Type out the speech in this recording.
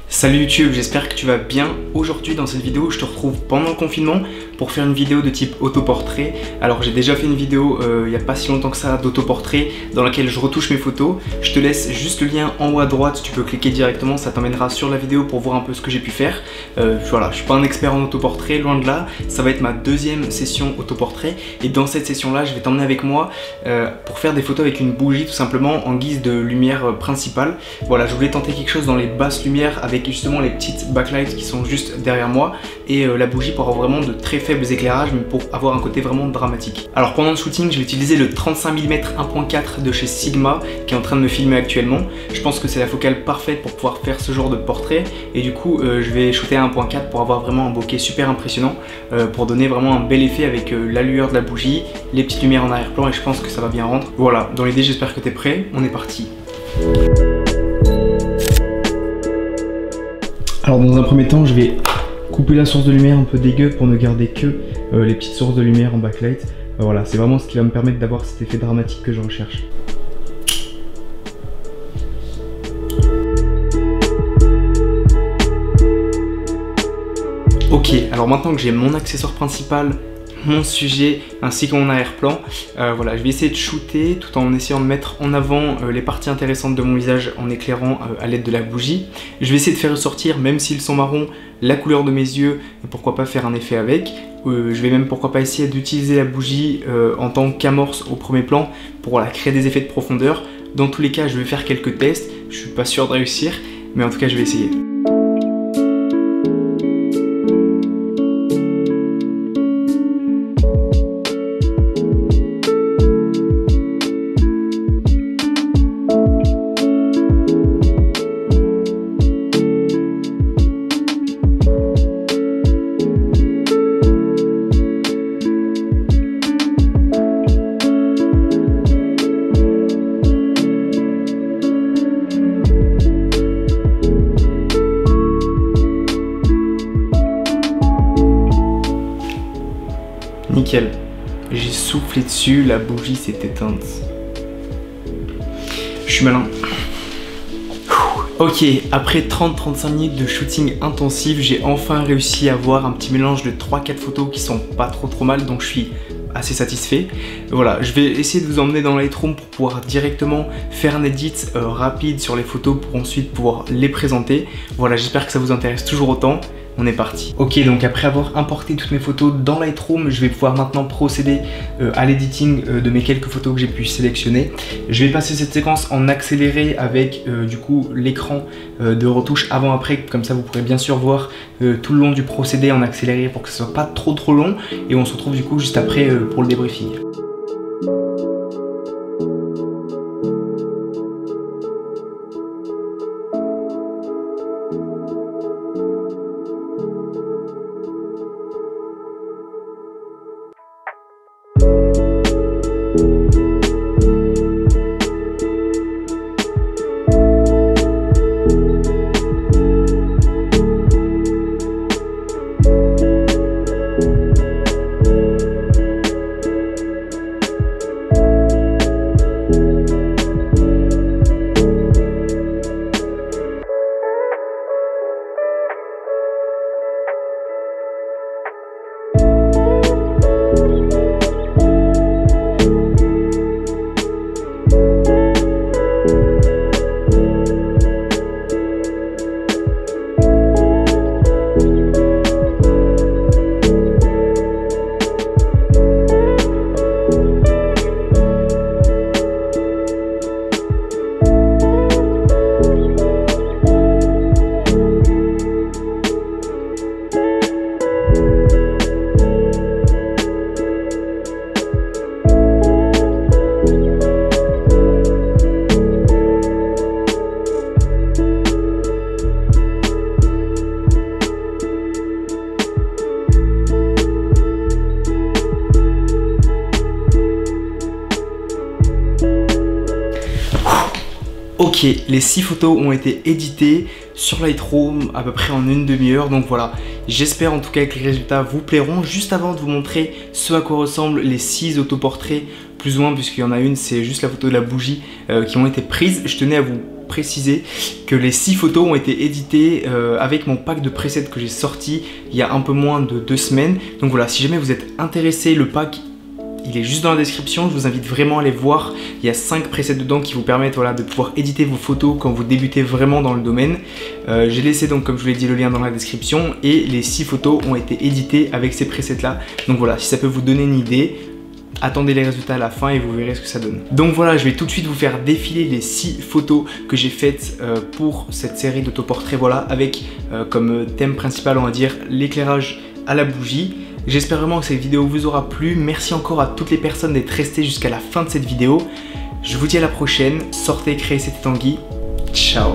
Salut YouTube, j'espère que tu vas bien. Aujourd'hui dans cette vidéo, je te retrouve pendant le confinement pour faire une vidéo de type autoportrait. Alors j'ai déjà fait une vidéo il n'y a pas si longtemps que ça d'autoportrait dans laquelle je retouche mes photos. Je te laisse juste le lien en haut à droite, tu peux cliquer directement, ça t'emmènera sur la vidéo pour voir un peu ce que j'ai pu faire. Voilà, je suis pas un expert en autoportrait, loin de là. Ça va être ma deuxième session autoportrait et dans cette session là, je vais t'emmener avec moi pour faire des photos avec une bougie tout simplement en guise de lumière principale. Voilà, je voulais tenter quelque chose dans les basses lumières avec justement les petites backlights qui sont juste derrière moi et la bougie pour avoir vraiment de très faibles éclairages mais pour avoir un côté vraiment dramatique. Alors pendant le shooting, je vais utiliser le 35 mm 1.4 de chez Sigma qui est en train de me filmer actuellement. Je pense que c'est la focale parfaite pour pouvoir faire ce genre de portrait et du coup je vais shooter à 1.4 pour avoir vraiment un bokeh super impressionnant pour donner vraiment un bel effet avec la lueur de la bougie, les petites lumières en arrière-plan et je pense que ça va bien rendre. Voilà, dans l'idée j'espère que tu es prêt, on est parti. Alors dans un premier temps, je vais couper la source de lumière un peu dégueu pour ne garder que les petites sources de lumière en backlight. Voilà, c'est vraiment ce qui va me permettre d'avoir cet effet dramatique que je recherche. Ok, alors maintenant que j'ai mon accessoire principal, mon sujet ainsi que mon arrière-plan, voilà, je vais essayer de shooter tout en essayant de mettre en avant les parties intéressantes de mon visage en éclairant à l'aide de la bougie. Je vais essayer de faire ressortir, même s'ils sont marrons, la couleur de mes yeux et pourquoi pas faire un effet avec. Je vais même pourquoi pas essayer d'utiliser la bougie en tant qu'amorce au premier plan pour voilà, créer des effets de profondeur. Dans tous les cas, je vais faire quelques tests, je suis pas sûr de réussir, mais en tout cas je vais essayer. Nickel, j'ai soufflé dessus, la bougie s'est éteinte. Je suis malin. Ok, après 30-35 minutes de shooting intensif, j'ai enfin réussi à avoir un petit mélange de 3-4 photos qui sont pas trop mal, donc je suis assez satisfait. Voilà, je vais essayer de vous emmener dans Lightroom pour pouvoir directement faire un edit rapide sur les photos pour ensuite pouvoir les présenter. Voilà, j'espère que ça vous intéresse toujours autant. On est parti. Ok, donc après avoir importé toutes mes photos dans Lightroom, je vais pouvoir maintenant procéder à l'editing de mes quelques photos que j'ai pu sélectionner. Je vais passer cette séquence en accéléré avec du coup l'écran de retouche avant-après, comme ça vous pourrez bien sûr voir tout le long du procédé en accéléré pour que ce soit pas trop long et on se retrouve du coup juste après pour le débriefing. Ok, les 6 photos ont été éditées sur Lightroom à peu près en une demi-heure. Donc voilà, j'espère en tout cas que les résultats vous plairont. Juste avant de vous montrer ce à quoi ressemblent les 6 autoportraits plus ou moins, puisqu'il y en a une, c'est juste la photo de la bougie qui ont été prises. Je tenais à vous préciser que les 6 photos ont été éditées avec mon pack de presets que j'ai sorti il y a un peu moins de 2 semaines. Donc voilà, si jamais vous êtes intéressé, le pack il est juste dans la description, je vous invite vraiment à aller voir. Il y a 5 presets dedans qui vous permettent voilà, de pouvoir éditer vos photos quand vous débutez vraiment dans le domaine. J'ai laissé donc comme je vous l'ai dit le lien dans la description et les 6 photos ont été éditées avec ces presets là. Donc voilà, si ça peut vous donner une idée, attendez les résultats à la fin et vous verrez ce que ça donne. Donc voilà, je vais tout de suite vous faire défiler les 6 photos que j'ai faites pour cette série d'autoportraits, voilà, avec comme thème principal on va dire l'éclairage à la bougie. J'espère vraiment que cette vidéo vous aura plu. Merci encore à toutes les personnes d'être restées jusqu'à la fin de cette vidéo. Je vous dis à la prochaine. Sortez, créez, c'était Tanguy. Ciao.